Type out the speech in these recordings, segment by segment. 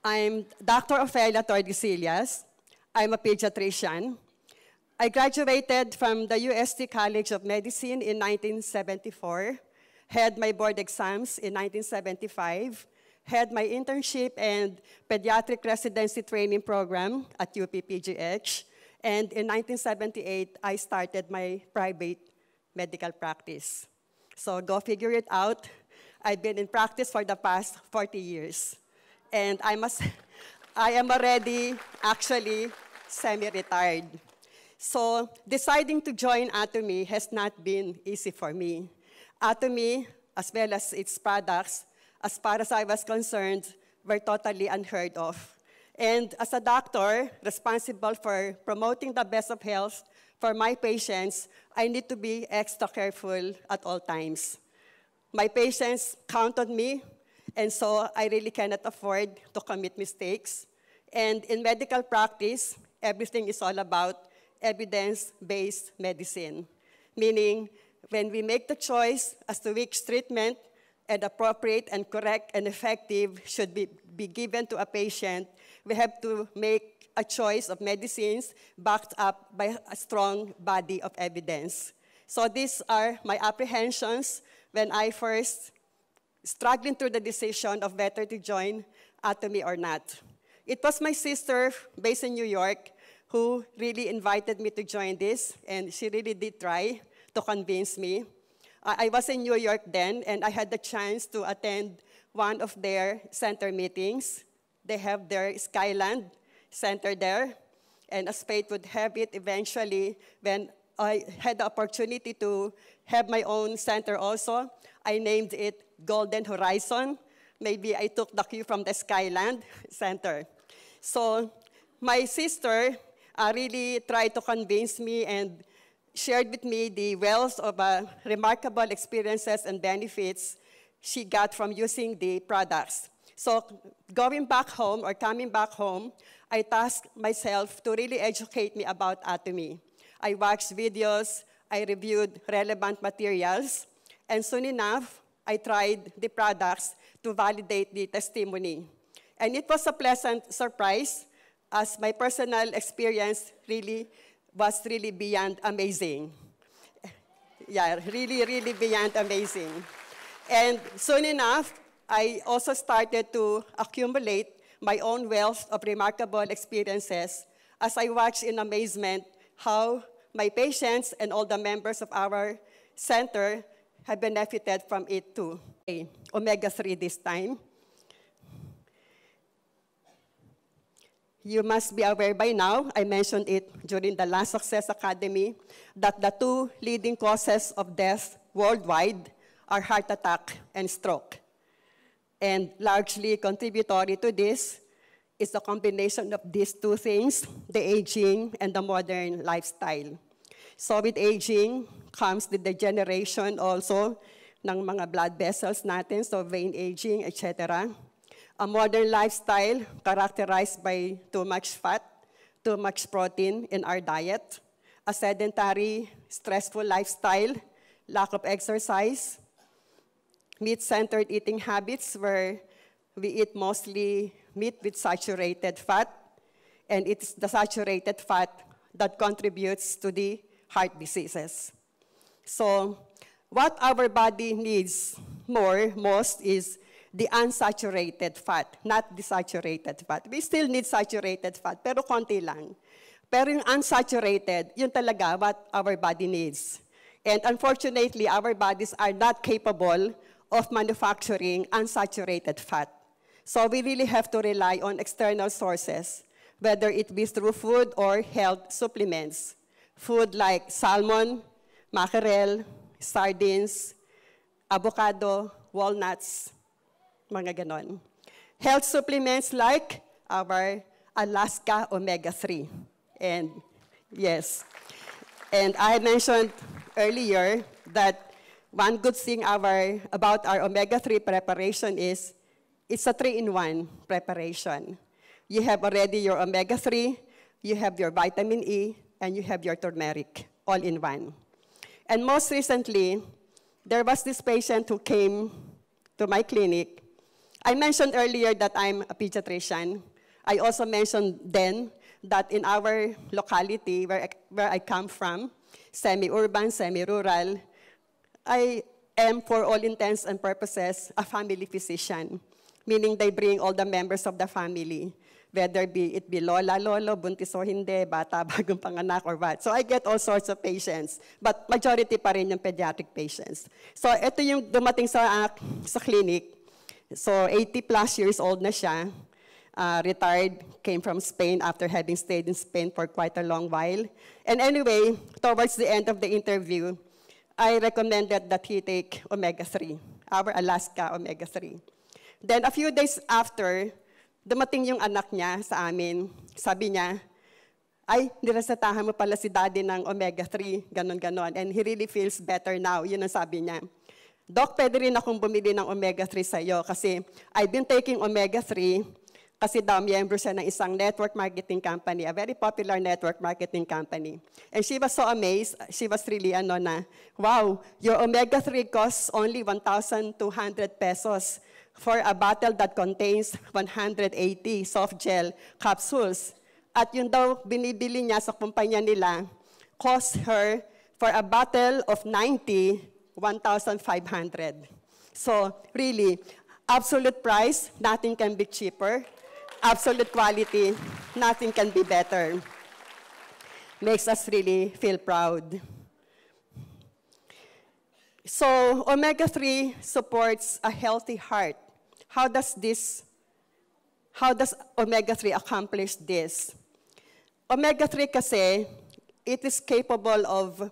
I'm Dr. Ofelia Tordesillas. I'm a pediatrician. I graduated from the UST College of Medicine in 1974, had my board exams in 1975, had my internship and pediatric residency training program at UPPGH, and in 1978, I started my private medical practice. So go figure it out. I've been in practice for the past 40 years. And I am already actually semi-retired. So deciding to join Atomy has not been easy for me. Atomy, as well as its products, as far as I was concerned, were totally unheard of. And as a doctor responsible for promoting the best of health for my patients, I need to be extra careful at all times. My patients count on me, and so I really cannot afford to commit mistakes. And in medical practice, everything is all about evidence-based medicine, meaning when we make the choice as to which treatment and appropriate and correct and effective should be given to a patient, we have to make a choice of medicines backed up by a strong body of evidence. So these are my apprehensions when I first struggling through the decision of whether to join Atomy or not. It was my sister based in New York who really invited me to join this, and she really did try to convince me. I was in New York then, and I had the chance to attend one of their center meetings. They have their Skyland Center there, and as fate would have it, eventually, when I had the opportunity to have my own center also, I named it Golden Horizon. Maybe I took the cue from the Skyland Center. So my sister really tried to convince me and shared with me the wealth of remarkable experiences and benefits she got from using the products. So going back home or coming back home, I tasked myself to really educate me about Atomy. I watched videos, I reviewed relevant materials, and soon enough, I tried the products to validate the testimony. And it was a pleasant surprise, as my personal experience was really beyond amazing. Yeah, really beyond amazing. And soon enough, I also started to accumulate my own wealth of remarkable experiences as I watched in amazement how my patients and all the members of our center have benefited from it too. Omega-3 this time. You must be aware by now, I mentioned it during the last Success Academy, that the two leading causes of death worldwide are heart attack and stroke. And largely contributory to this is the combination of these two things, the aging and the modern lifestyle. So with aging comes the degeneration also ng mga blood vessels natin, so vein aging, etc. A modern lifestyle characterized by too much fat, too much protein in our diet, a sedentary, stressful lifestyle, lack of exercise, meat-centered eating habits where we eat mostly meat with saturated fat, and it's the saturated fat that contributes to the heart diseases. So what our body needs most is the unsaturated fat, not the saturated fat. We still need saturated fat, pero konti lang. Pero yung unsaturated, yun talaga what our body needs. And unfortunately, our bodies are not capable of manufacturing unsaturated fat. So we really have to rely on external sources, whether it be through food or health supplements. Food like salmon, mackerel, sardines, avocado, walnuts, mga ganon. Health supplements like our Alaska Omega-3. And yes, and I mentioned earlier that one good thing about our Omega-3 preparation is it's a 3-in-1 preparation. You have already your Omega-3, you have your vitamin E, and you have your turmeric, all in one. And most recently, there was this patient who came to my clinic. I mentioned earlier that I'm a pediatrician. I also mentioned then that in our locality, where I come from, semi-urban, semi-rural, I am, for all intents and purposes, a family physician, meaning they bring all the members of the family, whether it be lola, lolo, buntis o hindi, bata, bagong panganak, or what. So I get all sorts of patients, but majority pa rin yung pediatric patients. So ito yung dumating sa clinic. So 80 plus years old na siya, retired, came from Spain after having stayed in Spain for quite a long while. And anyway, towards the end of the interview, I recommended that he take omega-3, our Alaska omega-3. Then a few days after, dumating yung anak niya sa amin. Sabi niya, ay, niresetahan mo pala si daddy ng omega-3, ganon-ganon. And he really feels better now. Yun ang sabi niya. Doc, pwede rin akong bumili ng omega-3 sa iyo kasi I've been taking omega-3 kasi daw miyembro siya ng isang network marketing company, a very popular network marketing company. And she was so amazed. She was really wow, your omega-3 costs only 1,200 pesos for a bottle that contains 180 soft gel capsules. At yun daw binibili niya sa kumpanya nila, cost her for a bottle of 90, 1,500. So really, absolute price, nothing can be cheaper. Absolute quality, nothing can be better. Makes us really feel proud. So omega-3 supports a healthy heart. How does omega-3 accomplish this? Omega-3 kasi, it is capable of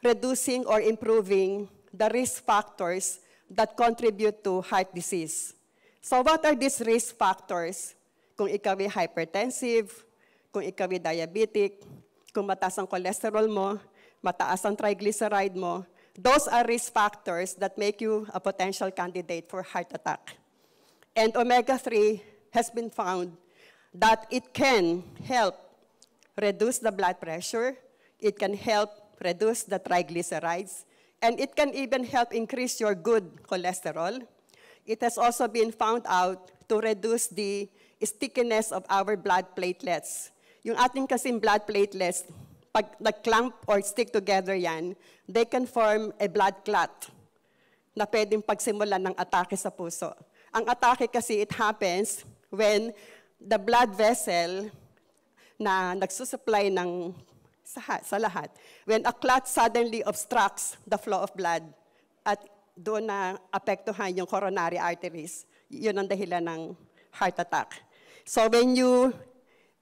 reducing or improving the risk factors that contribute to heart disease. So what are these risk factors? Kung ikaw ay hypertensive, kung ikaw ay diabetic, kung mataas ang cholesterol mo, mataas ang triglyceride mo, those are risk factors that make you a potential candidate for heart attack. And omega-3 has been found that it can help reduce the blood pressure, it can help reduce the triglycerides, and it can even help increase your good cholesterol. It has also been found out to reduce the stickiness of our blood platelets. Yung ating kasing blood platelets, pag nag-clump or stick together yan, they can form a blood clot na pwedeng pagsimulan ng atake sa puso. Ang atake kasi, it happens when the blood vessel na nagsusupply ng sa lahat, when a clot suddenly obstructs the flow of blood at doon na apektuhan yung coronary arteries, yun ang dahilan ng heart attack. So when you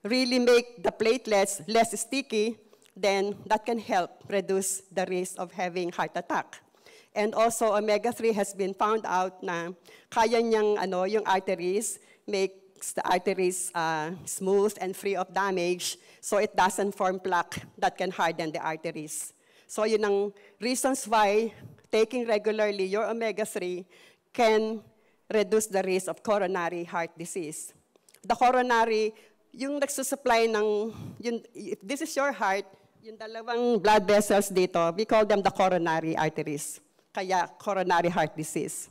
really make the platelets less sticky, then that can help reduce the risk of having heart attack. And also, omega-3 has been found out na kaya niyang yung arteries, makes the arteries smooth and free of damage, so it doesn't form plaque that can harden the arteries. So yun ang reasons why taking regularly your omega-3 can reduce the risk of coronary heart disease. The coronary, yung nagsusupply ng, if this is your heart, yung dalawang blood vessels dito, we call them the coronary arteries. Kaya coronary heart disease.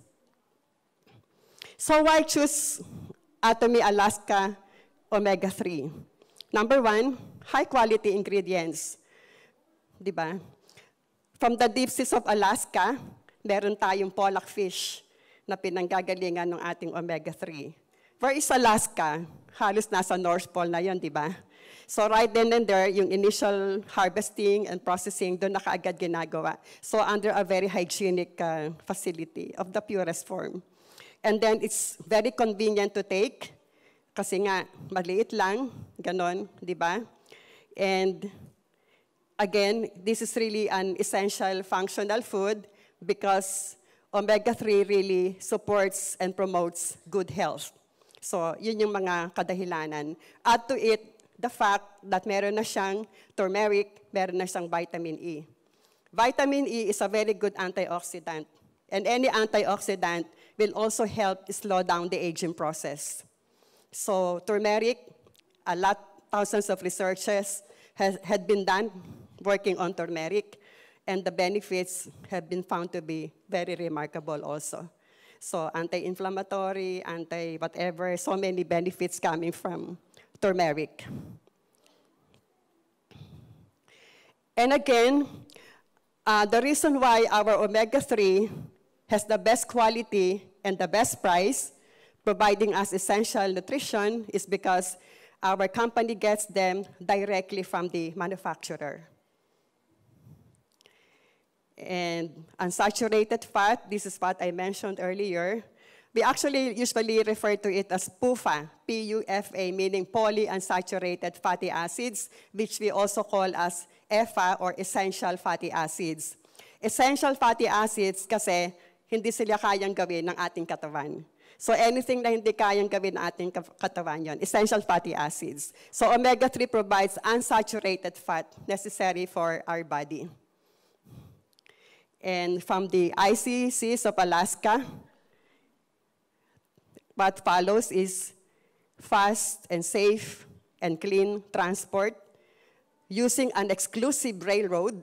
So why choose Atomy Alaska omega-3? Number one, high quality ingredients. Diba? From the deep seas of Alaska, meron tayong pollock fish na pinanggagalingan ng ating omega-3. Where is Alaska? Halos nasa North Pole na yun, di ba? So right then and there, yung initial harvesting and processing, doon na kaagad ginagawa. So under a very hygienic facility of the purest form. And then it's very convenient to take, kasi nga, maliit lang, ganon, di ba? And again, this is really an essential functional food because omega-3 really supports and promotes good health. So, yun yung mga kadahilanan. Add to it the fact that meron na siyang turmeric, meron na siyang vitamin E. Vitamin E is a very good antioxidant. And any antioxidant will also help slow down the aging process. So, turmeric, thousands of researchers had been done working on turmeric, and the benefits have been found to be very remarkable also. So anti-inflammatory, anti-whatever, so many benefits coming from turmeric. And again, the reason why our omega-3 has the best quality and the best price, providing us essential nutrition, is because our company gets them directly from the manufacturer. And unsaturated fat, this is what I mentioned earlier. We actually usually refer to it as PUFA, P-U-F-A, meaning polyunsaturated fatty acids, which we also call as EFA or essential fatty acids. Essential fatty acids kasi hindi sila kayang gawin ng ating katawan. So anything na hindi kayang gawin ng ating katawan yon, essential fatty acids. So omega-3 provides unsaturated fat necessary for our body. And from the ICCs of Alaska, what follows is fast and safe and clean transport using an exclusive railroad.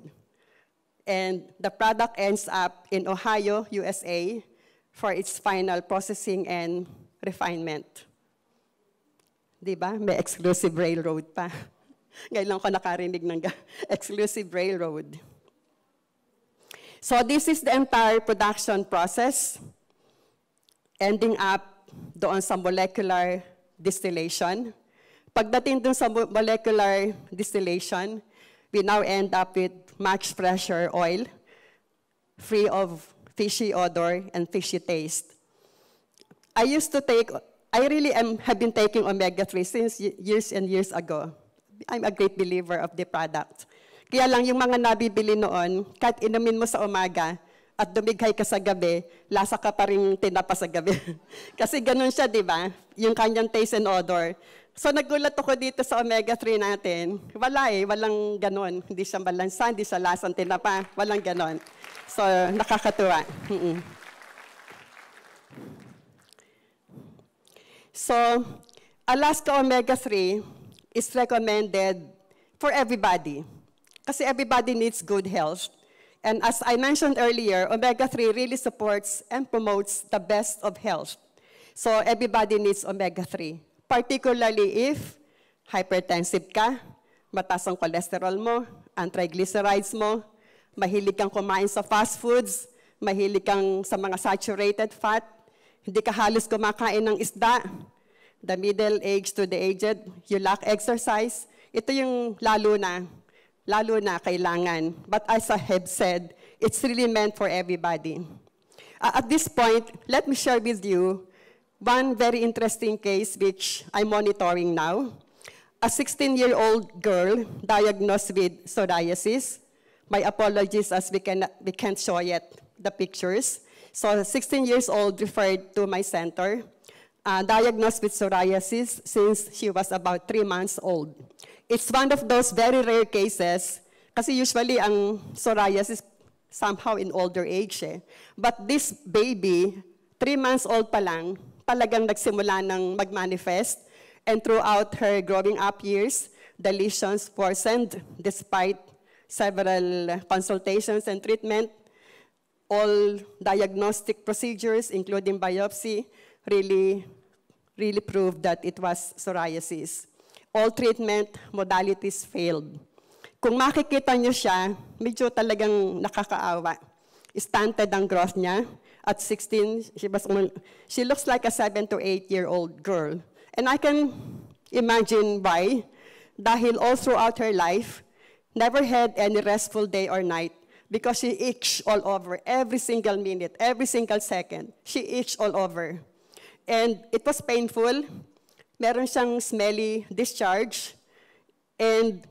And the product ends up in Ohio, USA, for its final processing and refinement. Diba? May exclusive railroad pa. Ngayon lang ko nakarinig ng exclusive railroad. So this is the entire production process, ending up doon sa molecular distillation. Pagdating dun sa molecular distillation, we now end up with much fresher oil, free of fishy odor and fishy taste. I really have been taking omega-3 since years and years ago. I'm a great believer of the product. Kaya lang yung mga nabibili noon, kahit inumin mo sa umaga at dumighay ka sa gabi, lasa ka pa rin tinapa sa gabi. Kasi ganun siya, di ba? Yung kanyang taste and odor. So nagulat ako dito sa omega-3 natin. Wala walang ganun. Hindi siya balansa, hindi siya lasang tinapa, walang ganun. So nakakatuwa. So Alaska omega-3 is recommended for everybody. Kasi everybody needs good health. And as I mentioned earlier, omega-3 really supports and promotes the best of health. So everybody needs omega-3, particularly if hypertensive ka, mataas ang cholesterol mo, ang triglycerides mo, mahilig kang kumain sa fast foods, mahilig kang sa mga saturated fat, hindi ka halos kumakain ng isda, the middle age to the aged, you lack exercise, ito yung lalo na kailangan. But as I have said, it's really meant for everybody. At this point, let me share with you one very interesting case which I'm monitoring now. A 16-year-old girl diagnosed with psoriasis. My apologies as we can't show yet the pictures. So 16 years old referred to my center, diagnosed with psoriasis since she was about 3 months old. It's one of those very rare cases, kasi usually ang psoriasis somehow in older age. But this baby, 3 months old pa lang, talagang nagsimula ng mag-manifest. And throughout her growing up years, the lesions worsened despite several consultations and treatment. All diagnostic procedures, including biopsy, really proved that it was psoriasis. All treatment modalities failed. Kung makikita niyo siya, medyo talagang nakakaawa. Stunted ang growth niya. At 16, she looks like a 7 to 8-year-old girl. And I can imagine why. Dahil all throughout her life, never had any restful day or night because she itched all over every single minute, every single second. She itched all over. And it was painful. Meron siyang smelly discharge. And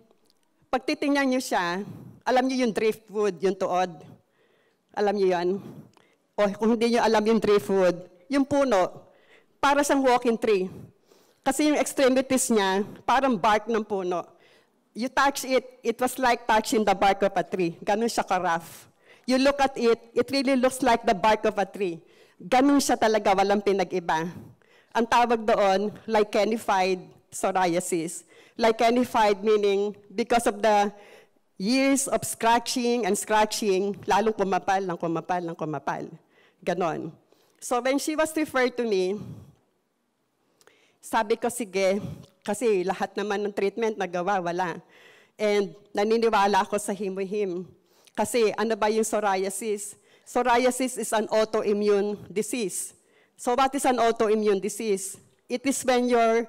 pag titingnan niyo siya, alam niyo yung driftwood, yung tuod. Alam niyo yan? O kung hindi niyo alam yung driftwood, yung puno, para siyang walking tree. Kasi yung extremities niya, parang bark ng puno. You touch it, it was like touching the bark of a tree. Ganun siya ka-rough. You look at it, it really looks like the bark of a tree. Ganun siya talaga, walang pinag-iba. Ang tawag doon, lichenified psoriasis. Lichenified meaning because of the years of scratching and scratching, lalong kumapal. Ganon. So when she was referred to me, sabi ko, sige, kasi lahat naman ng treatment nagawa, wala. And naniniwala ako sa Himuhim. Kasi ano ba yung psoriasis? Psoriasis is an autoimmune disease. So what is an autoimmune disease? It is when your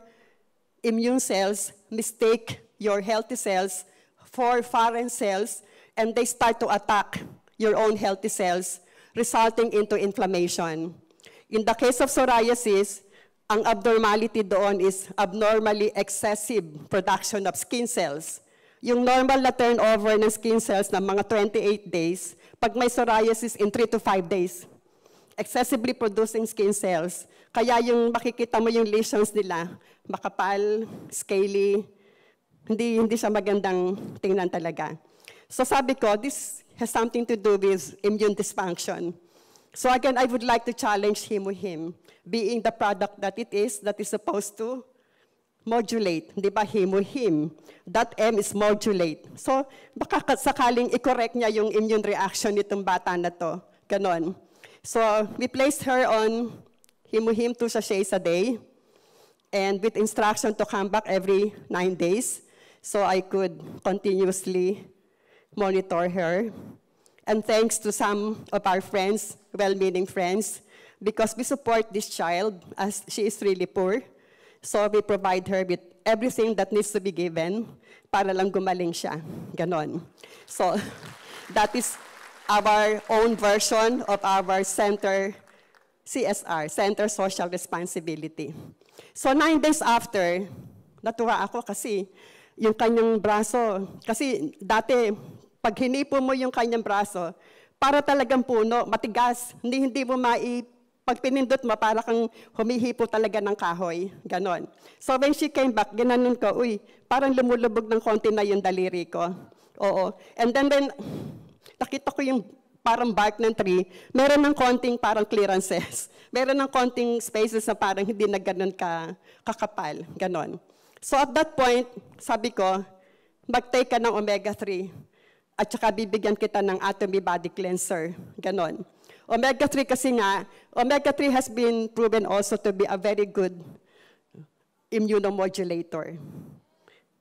immune cells mistake your healthy cells for foreign cells, and they start to attack your own healthy cells, resulting into inflammation. In the case of psoriasis, ang abnormality doon is abnormally excessive production of skin cells. Yung normal na turnover ng skin cells na mga 28 days, pag may psoriasis in 3 to 5 days, excessively producing skin cells. Kaya yung makikita mo yung lesions nila, makapal, scaly, hindi siya magandang tingnan talaga. So sabi ko, this has something to do with immune dysfunction. So again, I would like to challenge Himuhim, being the product that is supposed to modulate. Di ba, Himuhim? That M is modulate. So baka sakaling i-correct niya yung immune reaction nitong bata na to. Ganon. So we placed her on Himuhim 2 sachets a day, and with instruction to come back every 9 days, so I could continuously monitor her. And thanks to some of our friends, well-meaning friends, because we support this child as she is really poor. So we provide her with everything that needs to be given para lang gumaling siya. Ganon. So that is our own version of our center, CSR, Center Social Responsibility. So 9 days after, natuwa ako kasi yung kanyang braso, kasi dati, pag hinipo mo yung kanyang braso, para talagang puno, matigas, hindi mo pag pinindot mo, para kang humihipo talaga ng kahoy, ganon. So when she came back, ginanon ko, uy, parang lumulubog ng konti na yung daliri ko. Oo. And then when nakita ko yung parang bark ng tree, meron ng konting parang clearances. Meron ng konting spaces na parang hindi na ganon kakapal, ganon. So at that point, sabi ko, mag-take ka ng omega-3 at saka bibigyan kita ng Atomy Body Cleanser. Ganon. Omega-3 kasi nga, omega-3 has been proven also to be a very good immunomodulator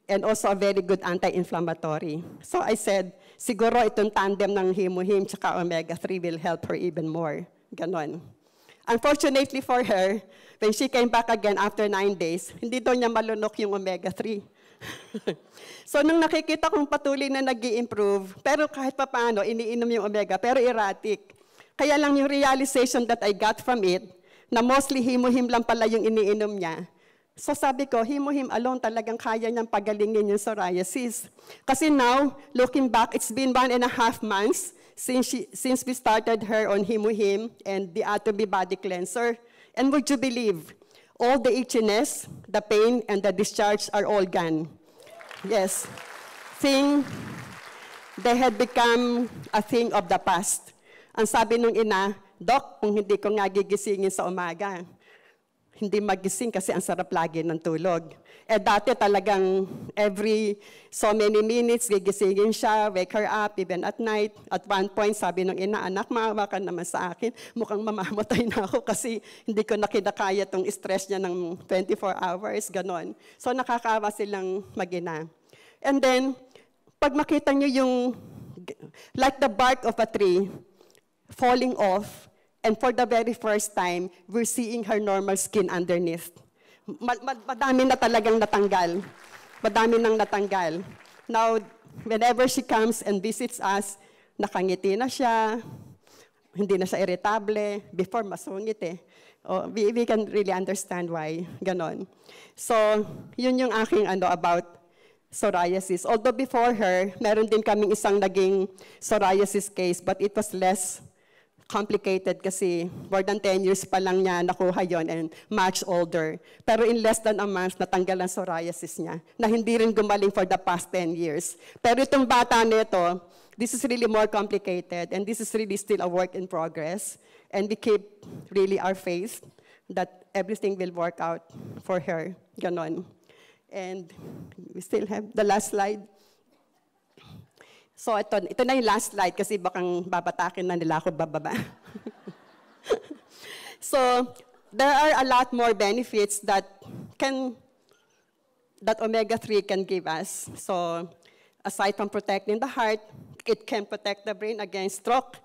and also a very good anti-inflammatory. So I said, siguro itong tandem ng Himuhim tsaka omega-3 will help her even more. Ganon. Unfortunately for her, when she came back again after 9 days, hindi daw niya malunok yung omega-3. So nung nakikita kong patuloy na nag-i-improve, pero kahit pa paano, iniinom yung omega, pero erratic. Kaya lang yung realization that I got from it, na mostly Himuhim lang pala yung iniinom niya. So sabi ko, Himuhim alone talagang kaya niyang pagalingin yung psoriasis. Kasi now, looking back, it's been 1.5 months since we started her on Himuhim and the Atomy Body Cleanser. And would you believe, all the itchiness, the pain, and the discharge are all gone. Yes. They had become a thing of the past. Ang sabi nung ina, Doc, kung hindi ko nga gigisingin sa umaga, hindi magising kasi ang sarap lagi ng tulog. Eh dati talagang every so many minutes, gigisingin siya, wake her up, even at night. At one point, sabi ng ina, anak, maawa ka naman sa akin. Mukhang mamamatay na ako kasi hindi ko na kinakaya itong stress niya ng 24 hours, ganon. So nakakaawa silang mag-ina. And then, pag makita niyo yung, like the bark of a tree, falling off, and for the very first time, we're seeing her normal skin underneath. Madami na talagang natanggal. Madami nang natanggal. Now, whenever she comes and visits us, nakangiti na siya, hindi na siya irritable. Before, masungit eh. Oh, we can really understand why. Ganon. So, yun yung aking about psoriasis. Although before her, meron din kaming isang naging psoriasis case, but it was less complicated kasi more than 10 years pa lang niya nakuha yon and much older. Pero in less than a month, natanggal ang psoriasis niya na hindi rin gumaling for the past 10 years. Pero itong bata nito, this is really more complicated and this is really still a work in progress. And we keep really our faith that everything will work out for her. Ganon. And we still have the last slide. So ito na yung last slide kasi bakang babatakin na nila ako bababa. So there are a lot more benefits that omega-3 can give us. So aside from protecting the heart, it can protect the brain against stroke,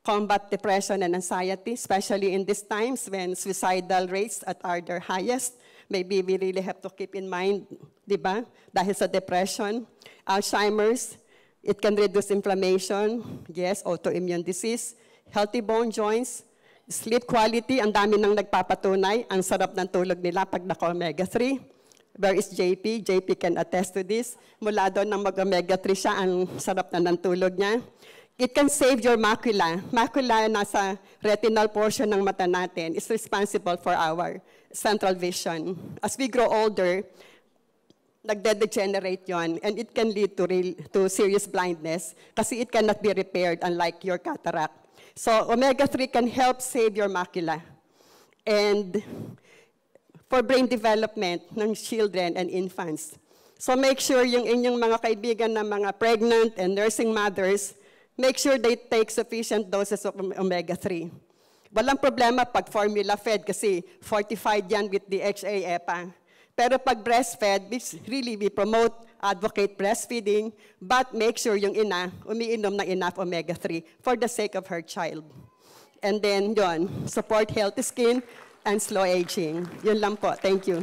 combat depression and anxiety, especially in these times when suicidal rates are their highest. Maybe we really have to keep in mind, di ba? Dahil sa depression, Alzheimer's, it can reduce inflammation, yes, autoimmune disease, healthy bone joints, sleep quality, ang dami nang nagpapatunay, ang sarap ng tulog nila pag naka-omega-3. Where is JP? JP can attest to this. Mula doon nang mag-omega-3 siya, ang sarap na ng tulog niya. It can save your macula. Macula nasa retinal portion ng mata natin is responsible for our central vision. As we grow older, nagde-degenerate yon, and it can lead to serious blindness kasi it cannot be repaired unlike your cataract. So omega-3 can help save your macula. And for brain development ng children and infants. So make sure yung inyong mga kaibigan na mga pregnant and nursing mothers, make sure they take sufficient doses of omega-3. Walang problema pag formula fed kasi fortified yan with the HA-EPA. Pero pag breastfed, we promote, advocate breastfeeding, but make sure yung ina umiinom ng enough omega-3 for the sake of her child. And then yun, support healthy skin and slow aging. Yun lang po. Thank you.